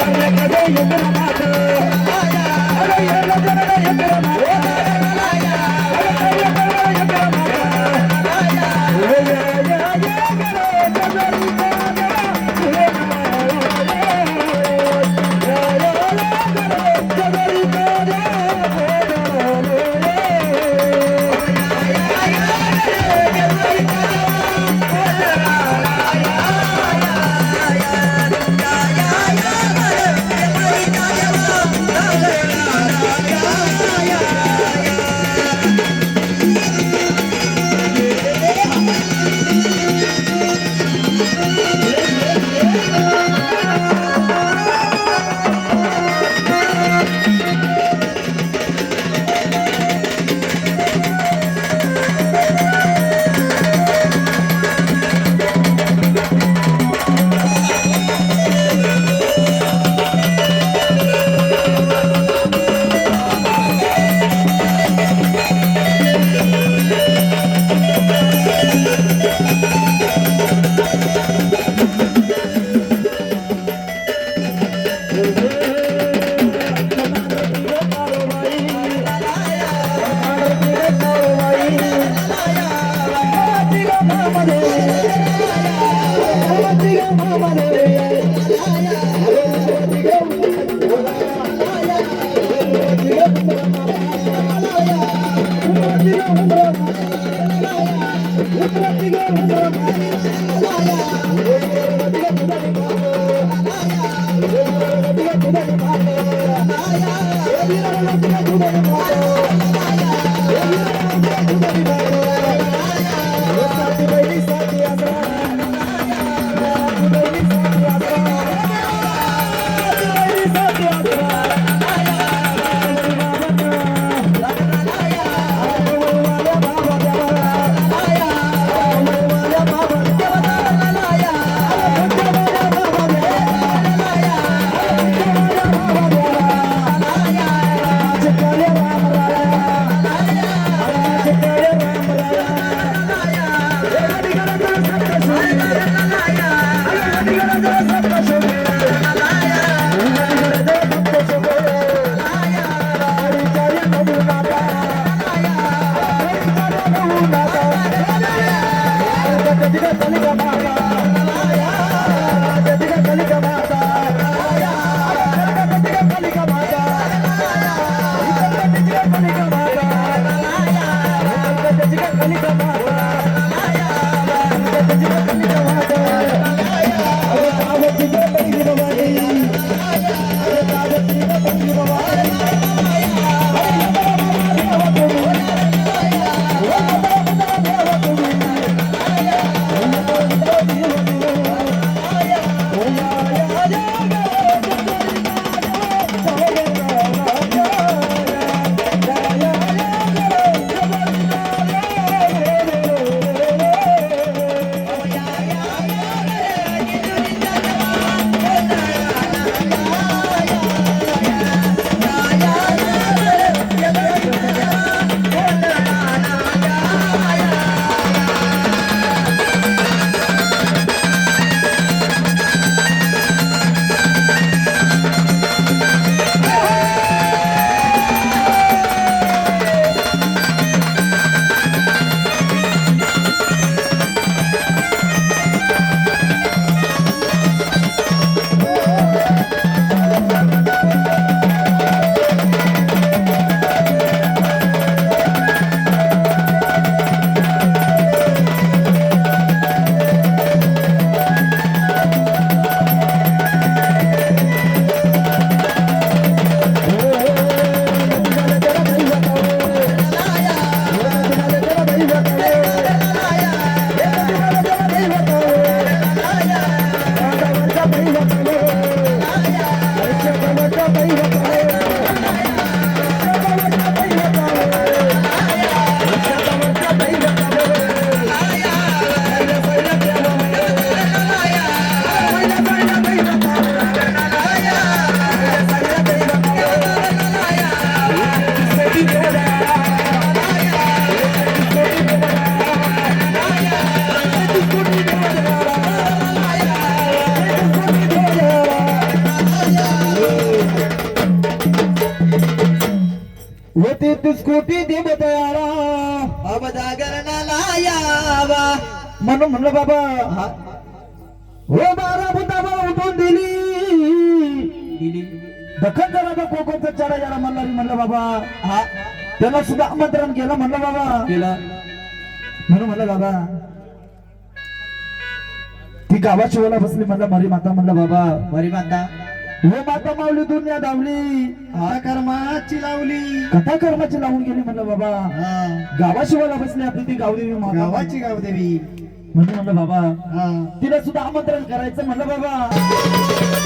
Thank you. तेहतीस कोटी देवतयारा अब जागरणाला यावा म्हणून म्हणलं बाबा हा हो बारा भूताबा उठून दिली दिली दखन जरा कोकणचा चढा याला मल्हारी म्हणलं बाबा हा त्याला सुद्धा आमंत्रण केलं म्हणलं बाबा केला म्हणून म्हणलं बाबा ती गावाची ओला बसली म्हणलं मरी माता म्हणलं बाबा बरी माता हो माता माऊली दुनिया धावली हा कर्माची लावली कथा कर्माची लावून गेली म्हणलं बाबा हा गावाची ओला बसली आपली ती गावदेवी माता गावाची गावदेवी म्हणून म्हणलं बाबा हा तिला सुद्धा आमंत्रण करायचं म्हणलं बाबा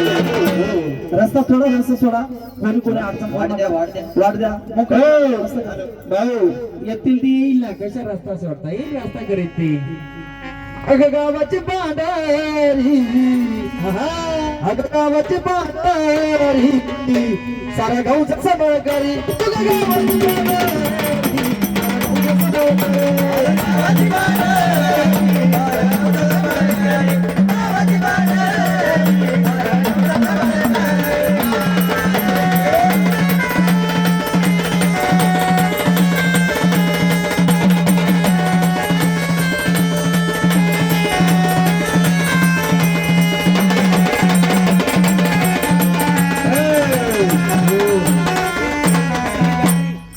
रस्ता थोडा रस्ता सोडा कोणी कोणी अडचण वाढ द्या भाऊ येतील ती येईल ना कशा रस्ता सोडता येईल रस्ता करीत ती अगं गावाची पांढरी अगं गावाची पांढरी साऱ्या गावचा सांभाळ करी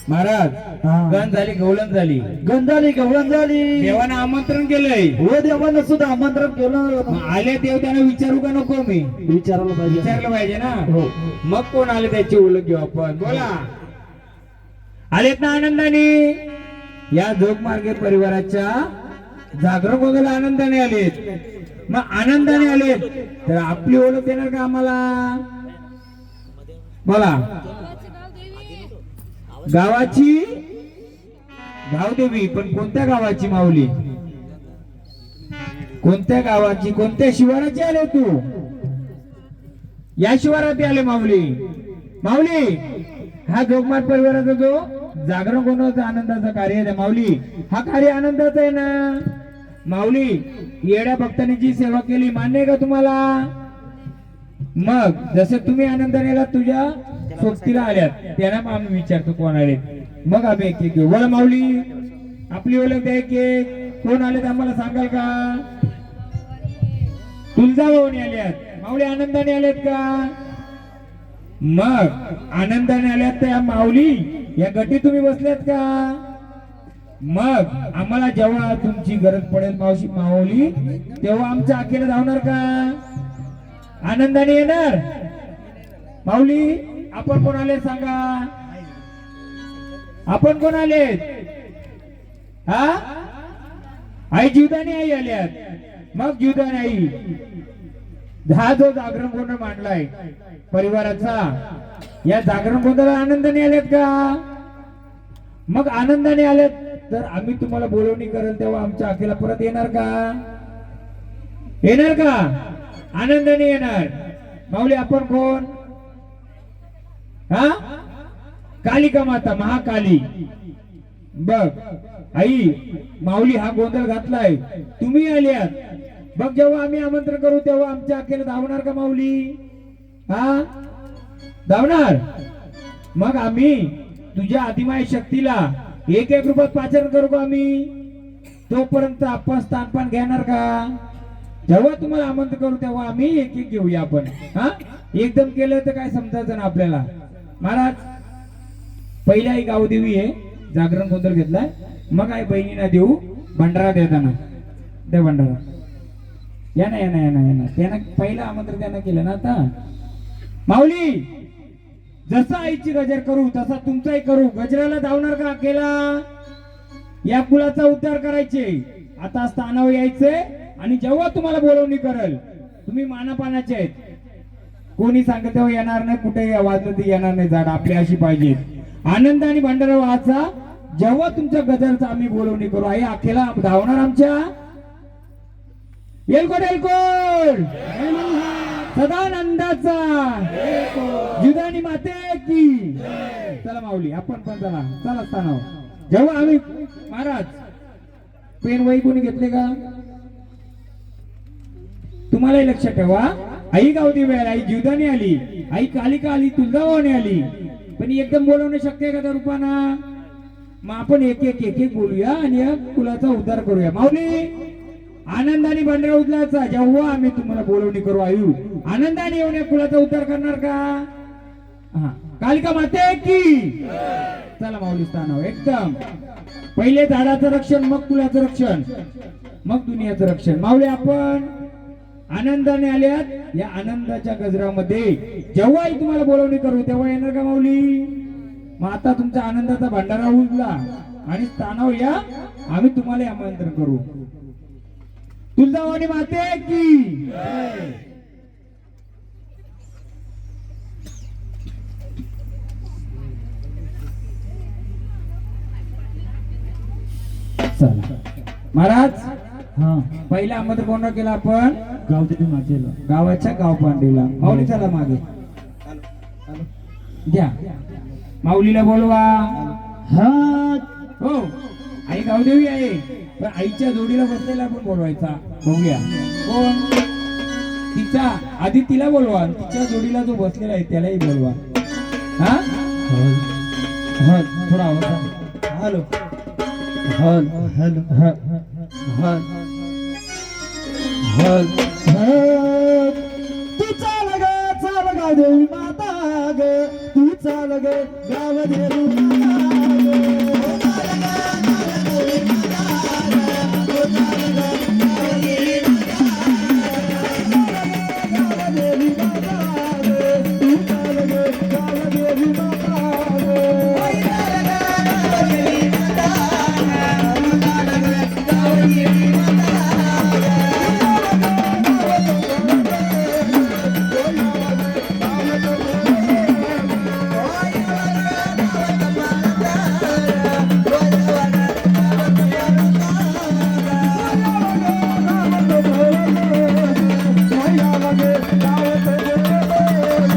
महाराज गण झाली गवळण झाली गवळण झाली देवानं आमंत्रण केलंय हो देवानं सुद्धा आमंत्रण केलं मग आले देव त्यांना विचारू का नको मी विचारायला पाहिजे विचारलं पाहिजे ना हो मग कोण आले त्याची ओळख घेऊ आपण बोला आलेत ना आनंदाने या जोगमार्गे परिवाराच्या जागरण गोंधळाला आनंदाने आलेत. मग आनंदाने आलेत तर आपली ओळख देणार का आम्हाला? बोला. गावाची गावदेवी. पण कोणत्या गावाची माऊली? कोणत्या गावाची? कोणत्या शिवाराची आले तू? या शिवारात आले माऊली. माऊली हा जोगमार्ग परिवाराचा जो जागरण गोंधळाचा आनंदाचा कार्य आहे माऊली, हा कार्य आनंदाचा आहे ना माऊली. येड्या भक्तांनी जी सेवा केली मान्य आहे का तुम्हाला? मग जसे तुम्ही आनंदाने आलात तुझ्या सोबतीला आल्यात त्यांना मग आम्ही विचारतो कोण आले. मग आम्ही एक एक घेऊ. बोला माऊली आपली ओळख द्या. एक कोण आलेत आम्हाला सांगाल का? तुळजाभवानी आल्यात. माऊली आनंदाने आल्यात का? मग आनंदाने आल्यात तर या माऊली या गटी तुम्ही बसल्यात का? मग आम्हाला जेव्हा तुमची गरज पडेल मावशी माऊली तेव्हा आमच्या आखेला धावणार का? आनंदाने येणार? माऊली आपण कोण आले सांगा? आपण कोण आले? हा आई जीवदानी आई आल्यात. मग जीवदानी आई हा जो जागरण गोंधळ मांडलाय परिवाराचा, या जागरण गोंधळाला आनंदाने आल्यात का? मग आनंदाने आल्यात तर आम्ही तुम्हाला बोलवणी करेल तेव्हा आमच्या आखेला परत येणार का? येणार का? आनंदाने येणार. माऊली आपण कोण? हा कालिका माता महाकाली. बघ आई माऊली हा गोंधळ घातलाय तुम्ही आल्यात. बघ जेव्हा आम्ही आमंत्रण करू तेव्हा आमच्या आखेला धावणार का माऊली? हा धावणार. मग आम्ही तुझ्या आदिमाय शक्तीला एक एक रूपात पाचन करू का आम्ही? तोपर्यंत आपण स्थानपान घेणार का? जेव्हा तुम्हाला आमंत्रण करू तेव्हा आम्ही एक एक घेऊया आपण. हा एकदम केलं तर काय समजायचं ना आपल्याला. महाराज पहिला ही गावदेवी आहे जागरण गोंधळ घेतलाय. मग आई बहिणींना देऊ भंडारा देताना. दे भंडारा. या ना या ना या ना या ना. त्यांना पहिलं आमंत्रण त्यांना केलं ना. आता माऊली जसं आईची गजर करू तसा तुमचाही करू. गजराला धावणार का केला? या कुलाचा उद्धार करायचे. आता स्थानावर यायचे आणि जेव्हा तुम्हाला बोलवणी करेल तुम्ही मानापानाचे आहेत. कोणी सांगत तेव्हा येणार नाही. कुठे वाजलं ते येणार नाही. झाड आपली अशी पाहिजे. आनंदाने भंडारा व्हायचा जेव्हा तुमच्या गजरचा आम्ही बोलवणी करू. आई अखेला धावणार आमच्या. एलकोट एलकोट सदानंदाचा जुदानी माते की. चला माऊली आपण पण चला. चला स्थानावर. जेव्हा आम्ही महाराज पेन वही कोणी घेतले का? तुम्हालाही लक्षात ठेवा. आई गावदेवी आली, आई जीवदानी आली, आई कालिका आली, तुळजाभवानी आली. पण एकदम बोलवणं शक्य आहे का त्या रूपानं? मग आपण एक एक एक एक बोलूया आणि या कुलाचा उद्धार करूया. माऊली आनंदाने भंडारा उचलायचा जेव्हा आम्ही तुम्हाला बोलवणी करू. आयु आनंदाने येऊन या कुलाचा उद्धार करणार का? हा कालिका माते की. चला माऊली स्थानावर. एकदम पहिले झाडाचं रक्षण मग कुलाचं रक्षण मग दुनियाचं रक्षण. माऊली आपण आनंदाने आल्यात. या आनंदाच्या गजरामध्ये जेव्हाही तुम्हाला बोलवणी करू तेव्हा येणार का माऊली? मग आता तुमचा आनंदाचा भंडारा उजला आणि स्थानावर या. आम्ही तुम्हाला आमंत्रण करू. तुळजाभवानी माते की. चला महाराज. हा पहिला आमंत्रण कोणाला केलं आपण? गावदेवी मातेला. गावाच्या गावपांडीला. माऊली चला मागे द्या. माऊलीला बोलवा. हा हो आई गावदेवी आहे पण आईच्या जोडीला बसलेला आपण बोलवायचा. बघूया कोण. तिचा आधी तिला बोलवा. तिच्या जोडीला जो बसलेला आहे त्यालाही बोलवा. हा हा थोडा आवाज. हॅलो हल हॅलो हल हल हल. तू चाल गावदेवी माता ग. तू चाल ग गावदेवी माता ग. चाल ग गाव येडी